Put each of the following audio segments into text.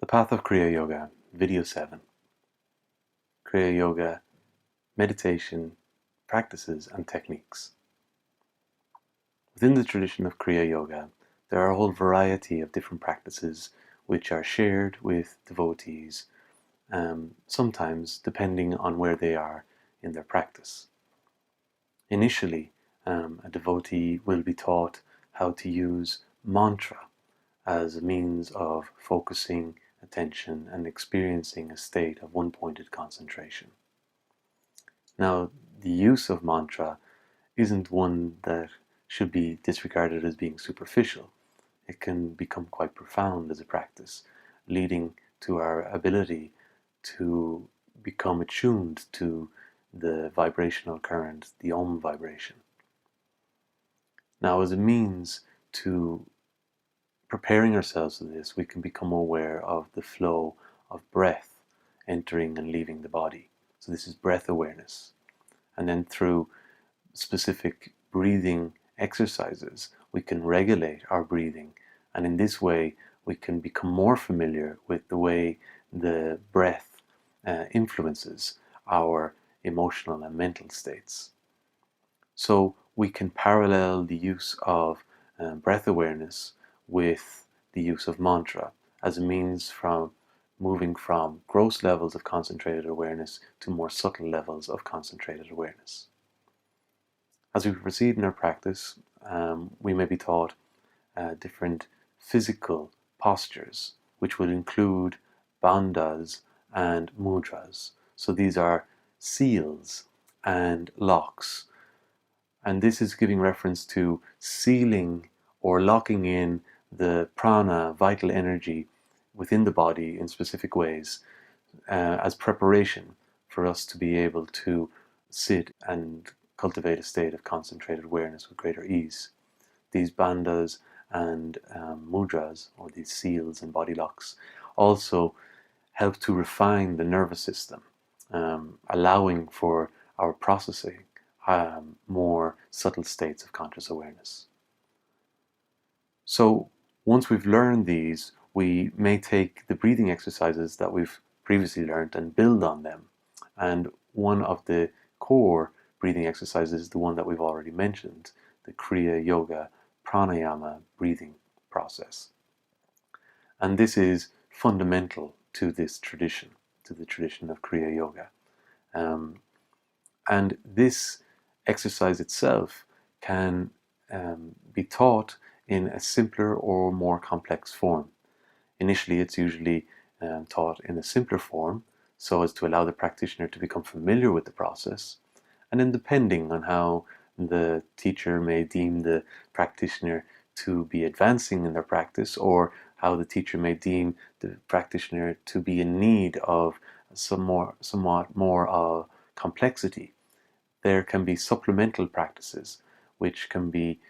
The Path of Kriya Yoga, Video 7. Kriya Yoga, Meditation, Practices and Techniques. Within the tradition of Kriya Yoga, there are a whole variety of different practices which are shared with devotees, sometimes depending on where they are in their practice. Initially, a devotee will be taught how to use mantra as a means of focusing attention and experiencing a state of one-pointed concentration. Now, the use of mantra isn't one that should be disregarded as being superficial. It can become quite profound as a practice, leading to our ability to become attuned to the vibrational current, the Om vibration. Now, as a means to preparing ourselves for this, we can become aware of the flow of breath entering and leaving the body. So this is breath awareness. And then through specific breathing exercises, we can regulate our breathing. And in this way, we can become more familiar with the way the breath influences our emotional and mental states. So we can parallel the use of breath awareness with the use of mantra as a means from moving from gross levels of concentrated awareness to more subtle levels of concentrated awareness. As we proceed in our practice, we may be taught different physical postures, which will include bandhas and mudras. So these are seals and locks. And this is giving reference to sealing or locking in the prana, vital energy, within the body in specific ways as preparation for us to be able to sit and cultivate a state of concentrated awareness with greater ease. These bandhas and mudras, or these seals and body locks, also help to refine the nervous system, allowing for our processing more subtle states of conscious awareness. So once we've learned these, we may take the breathing exercises that we've previously learned and build on them. And one of the core breathing exercises is the one that we've already mentioned, the kriyayogapranayama breathing process. And this is fundamental to this tradition, to the tradition of Kriya Yoga. And this exercise itself can be taught in a simpler or more complex form. Initially, it's usually taught in a simpler form, so as to allow the practitioner to become familiar with the process. And then depending on how the teacher may deem the practitioner to be advancing in their practice, or how the teacher may deem the practitioner to be in need of somewhat more complexity, there can be supplemental practices which can be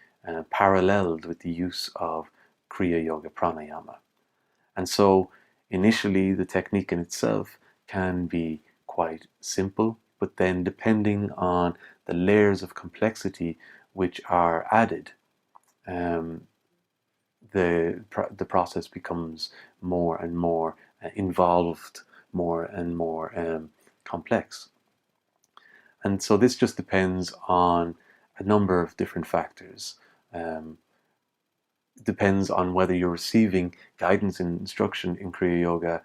paralleled with the use of kriyayogapranayama. And so initially the technique in itself can be quite simple, but then depending on the layers of complexity which are added, the process becomes more and more involved, more and more complex. And so this just depends on a number of different factors. Depends on whether you're receiving guidance and instruction in Kriya Yoga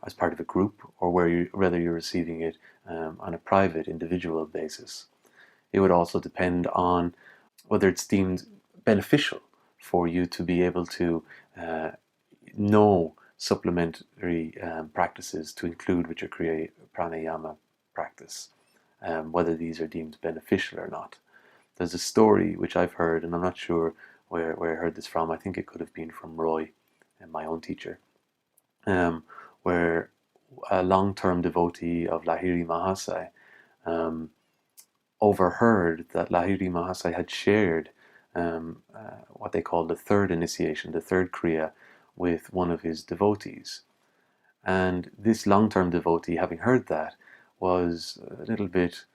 as part of a group, or whether you're receiving it on a private, individual basis. It would also depend on whether it's deemed beneficial for you to be able to know supplementary practices to include with your Kriya Pranayama practice, whether these are deemed beneficial or not. There's a story which I've heard, and I'm not sure where I heard this from. I think it could have been from Roy, my own teacher, where a long-term devotee of Lahiri Mahasaya overheard that Lahiri Mahasaya had shared what they call the third initiation, the third Kriya, with one of his devotees. And this long-term devotee, having heard that, was a little bit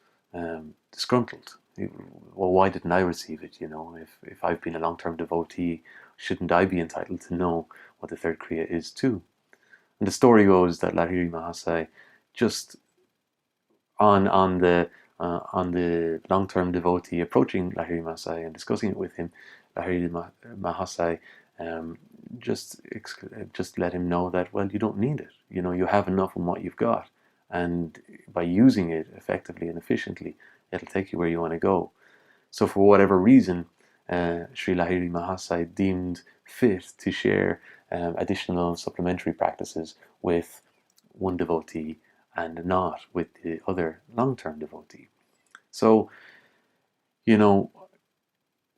disgruntled. Well, why didn't I receive it? You know, if I've been a long-term devotee, shouldn't I be entitled to know what the third Kriya is too? And the story goes that Lahiri Mahasaya, just on the long-term devotee approaching Lahiri Mahasaya and discussing it with him, Lahiri Mahasaya just let him know that, well, you don't need it. You have enough in what you've got, and by using it effectively and efficiently, it'll take you where you want to go. So for whatever reason, Sri Lahiri Mahasaya deemed fit to share additional supplementary practices with one devotee and not with the other long-term devotee. So,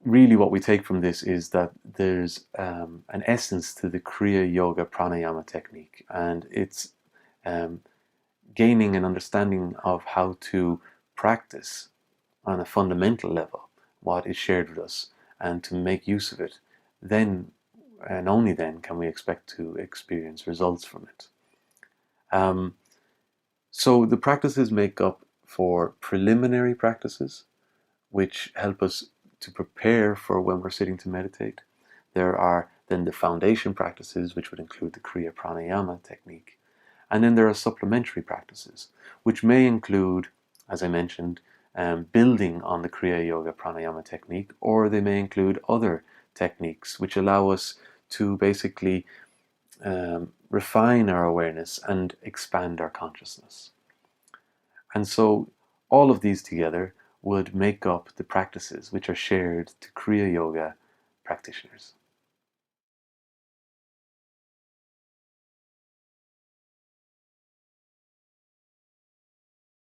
really what we take from this is that there's an essence to the kriyayogapranayama technique, and it's gaining an understanding of how to practice on a fundamental level what is shared with us and to make use of it. Then and only then can we expect to experience results from it. So the practices make up for preliminary practices, which help us to prepare for when we're sitting to meditate. There are then the foundation practices, which would include the kriyapranayama technique. And then there are supplementary practices, which may include, as I mentioned, building on the Kriya Yoga pranayama technique, or they may include other techniques which allow us to basically refine our awareness and expand our consciousness. And so all of these together would make up the practices which are shared to Kriya Yoga practitioners.